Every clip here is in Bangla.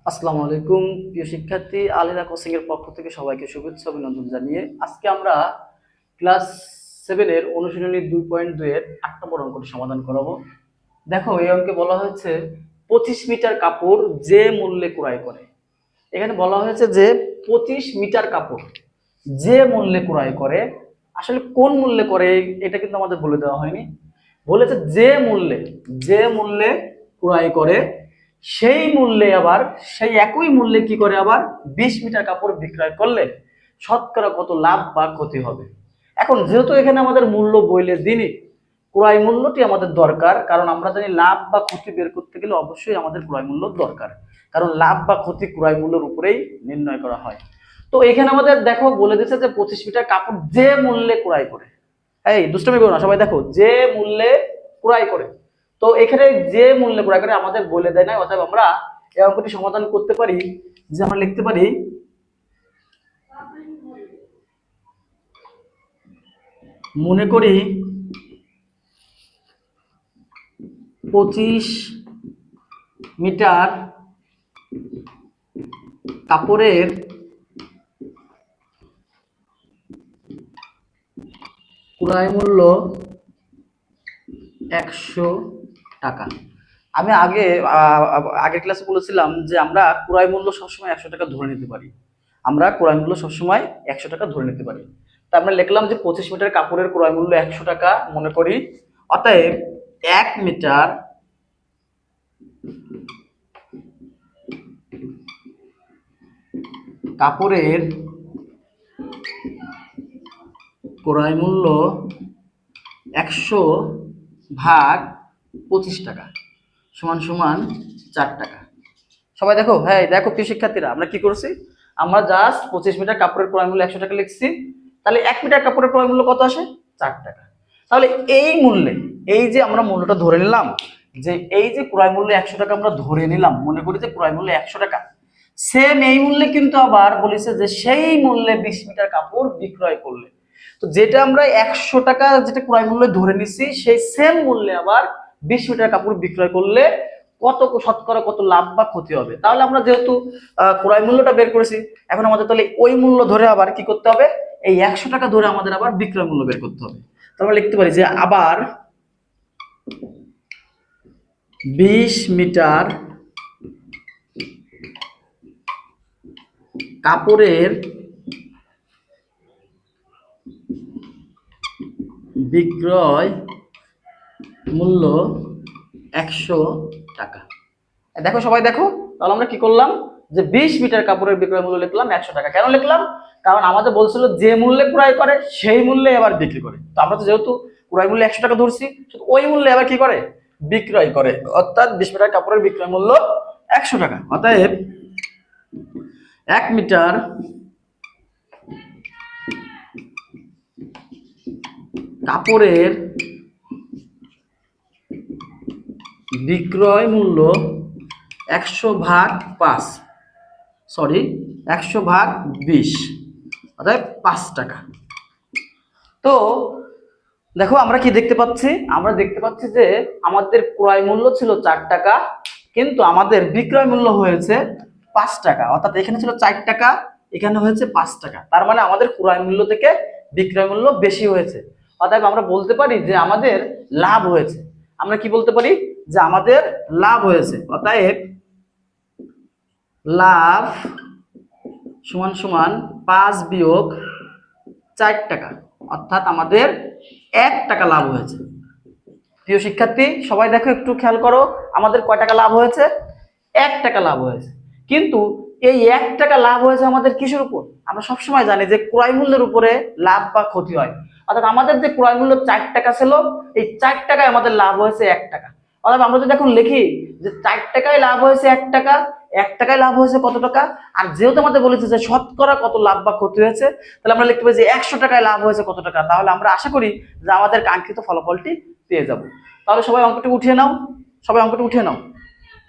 আসসালামু আলাইকুম প্রিয় শিক্ষার্থী, আলিরা কোচিং এর পক্ষ থেকে সবাইকে শুভেচ্ছা অভিনন্দন জানিয়ে আজকে আমরা ক্লাস 7 এর অনুশীলনী 2.2 এর 8 নম্বর অঙ্কটি সমাধান করাবো। দেখো, এই অঙ্কে বলা হয়েছে 25 মিটার কাপড় যে মূল্যে ক্রয় করে। এখানে বলা হয়েছে যে 25 মিটার কাপড় যে মূল্যে ক্রয় করে। আসলে কোন মূল্যে করে এটা কিন্তু আমাদের বলে দেওয়া হয়নি। বলেছে যে মূল্যে ক্রয় করে সেই মূল্যে আবার সেই একই মূল্যে কি করে আবার 20 মিটার কাপড় বিক্রয় করলে শতকরা কত লাভ বা ক্ষতি হবে। এখন যেহেতু এখানে আমাদের মূল্য বইলে দিনই, ক্রয় মূল্যটি আমাদের দরকার, কারণ আমরা জানি লাভ বা ক্ষতি বের করতে গেলে অবশ্যই আমাদের ক্রয় মূল্য দরকার, কারণ লাভ বা ক্ষতি ক্রয় মূল্যের উপরেই নির্ণয় করা হয়। তো এখানে আমাদের দেখো বলে দিচ্ছে যে 25 মিটার কাপড় যে মূল্যে ক্রয় করে। এই দুষ্টমি করো না, সবাই দেখো, যে মূল্যে ক্রয় করে। তো এখানে যে মূল্যে ক্রয় করে আমাদের বলে দেয় না, অতএব আমরা এই অঙ্কটি সমাধান করতে পারি যে আমরা লিখতে পারি মনে করি 25 মিটার কাপড়ের ক্রয় মূল্য 100 টাকা। আমি আগের ক্লাসে বলেছিলাম যে আমরা ক্রয় মূল্য সবসময় 100 টাকা ধরে নিতে পারি। আমরা ক্রয় মূল্য সবসময় 100 টাকা ধরে নিতে পারি। তা আমরা লিখলাম যে 25 মিটার কাপড়ের ক্রয় মূল্য 100 টাকা মনে করি। অতএব 1 মিটার কাপড়ের ক্রয় মূল্য 100 ভাগ 25 টাকা সমান সমান 4 টাকা। সবাই দেখো, হ্যাঁ দেখো প্রিয় শিক্ষার্থীরা, আমরা কি করছি, আমরা জাস্ট 25 মিটার কাপড়ের ক্রয় মূল্য 100 টাকা লিখছি। তাহলে 1 মিটার কাপড়ের ক্রয় মূল্য কত আসে? 4 টাকা। তাহলে এই মূল্যে, এই যে আমরা মূল্যটা ধরে নিলাম, যে এই যে ক্রয় মূল্য 100 টাকা আমরা ধরে নিলাম, মনে করি যে ক্রয় মূল্য 100 টাকা, সেম এই মূল্যে কিন্তু আবার বলেছে যে সেই মূল্যে 20 মিটার কাপড় বিক্রয় করলে, তো যেটা আমরা 100 টাকা যেটা ক্রয় মূল্য ধরে নিছি, সেই সেম মূল্যে আবার 20 মিটার কাপড় বিক্রয় করলে কত শতকরা কত লাভ বা ক্ষতি হবে। তাহলে আমরা যেহেতু ক্রয় মূল্যটা বের করেছি, এখন আমাদের তাহলে ওই মূল্য ধরে আবার কি করতে হবে, এই 100 টাকা ধরে আমাদের আবার বিক্রয় মূল্য বের করতে হবে। তো আমরা লিখতে পারি যে আবার 20 মিটার কাপড়ের বিক্রয় মূল্য 100 টাকা। দেখো সবাই দেখো, তাহলে আমরা কি করলাম, যে 20 মিটার কাপড়ের বিক্রয় মূল্য লিখলাম 100 টাকা। কেন লিখলাম? কারণ আমাদের বলছিল যে মূল্যে ক্রয় করে সেই মূল্যে আবার বিক্রি করে। তো আমরা তো যেহেতু ক্রয় মূল্য 100 টাকা ধরছি, ওই মূল্যে আবার কি করে, বিক্রয় করে। অর্থাৎ 20 মিটার কাপড়ের বিক্রয় মূল্য 100 টাকা। অতএব 1 মিটার কাপড়ের বিক্রয় মূল্য 100 ভাগ 5, সরি 100 ভাগ 20, অর্থাৎ 5 টাকা। তো দেখো আমরা কি দেখতে পাচ্ছি, আমরা দেখতে পাচ্ছি যে আমাদের ক্রয় মূল্য ছিল 4 টাকা, কিন্তু আমাদের বিক্রয় মূল্য হয়েছে 5 টাকা। অর্থাৎ এখানে ছিল 4 টাকা, এখানে হয়েছে 5 টাকা। তার মানে আমাদের ক্রয় মূল্য থেকে বিক্রয় মূল্য বেশি হয়েছে। অতএব আমরা বলতে পারি যে আমাদের লাভ হয়েছে। আমরা কি বলতে পারি, যে আমাদের লাভ হয়েছে। অতএব লাভ সমান সমান 5 বিয়োগ 4 টাকা, অর্থাৎ আমাদের 1 টাকা লাভ হয়েছে। প্রিয় শিক্ষার্থী সবাই দেখো, একটু খেয়াল করো, আমাদের কয় টাকা লাভ হয়েছে? 1 টাকা লাভ হয়েছে। কিন্তু এই 1 টাকা লাভ হয়েছে আমাদের কিসের উপর? আমরা সবসময় জানি যে ক্রয় মূল্যের উপরে লাভ বা ক্ষতি হয়। অর্থাৎ আমাদের যে ক্রয় মূল্য 4 টাকা ছিল, এই 4 টাকায় আমাদের লাভ হয়েছে 1 টাকা। অর্থাৎ আমরা যদি এখন লিখি যে 4 টাকায় লাভ হয়েছে 1 টাকা, 1 টাকায় লাভ হয়েছে কত টাকা, আর যেহেতু আমাদের বলেছে যে শতকরা কত লাভ বা ক্ষতি হয়েছে, তাহলে আমরা লিখতে পারি যে 100 টাকায় লাভ হয়েছে কত টাকা। তাহলে আমরা আশা করি যে আমাদের কাঙ্ক্ষিত ফলাফলটি পেয়ে যাব। তাহলে সবাই অঙ্কটি উঠিয়ে নাও, সবাই অঙ্কটি উঠিয়ে নাও।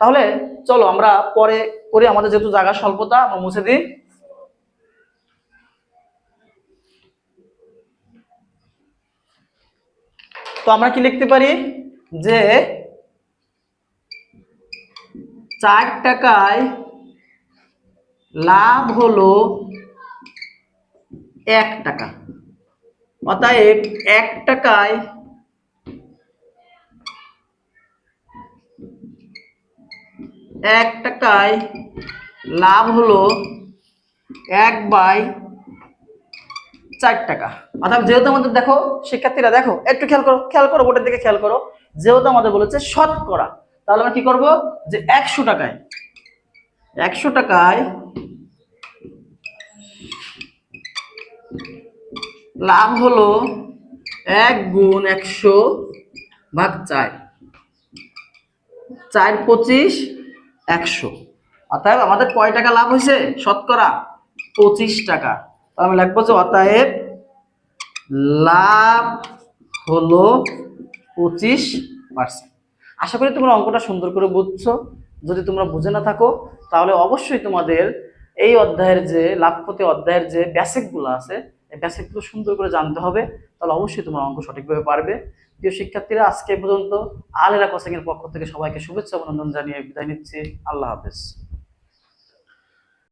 তাহলে চলো আমরা পরে করি, আমাদের যেহেতু জায়গার স্বল্পতা, আমরা মুছে দিই। তো আমরা কি লিখতে পারি, যে 4 টাকায় লাভ হলো 1 টাকা। অতএব 1 টাকায় লাভ হলো 1/4 টাকা। অর্থাৎ যেহেতু আমাদের দেখো শিক্ষার্থীরা দেখো একটু খেয়াল করো বোর্ডের দিকে খেয়াল করো, যেহেতু আমাদের বলেছে শতকরা, তাহলে আমরা কি করব যে 100 টাকায় লাভ হলো 1 গুণ 100/4, 4 25 100। অতএব আমাদের কয় টাকা লাভ হয়েছে শতকরা 25 টাকা। তো আমি লিখবো যে অতএব লাভ হলো 25%। আশা করি তোমরা অঙ্কটা সুন্দর করে বুঝছো। যদি তোমরা বুঝে না থাকো তাহলে অবশ্যই তোমাদের এই অধ্যায়ের যে লাভ ক্ষতি অধ্যায়ের যে বেসিকগুলো আছে এই বেসিকগুলো সুন্দর করে জানতে হবে, তাহলে অবশ্যই তোমরা অঙ্ক সঠিকভাবে পারবে। প্রিয় শিক্ষার্থীরা, আজকে পর্যন্ত আলেরা কোচিং এর পক্ষ থেকে সবাইকে শুভেচ্ছা অভিনন্দন জানিয়ে বিদায় নিচ্ছি। আল্লাহ হাফেজ।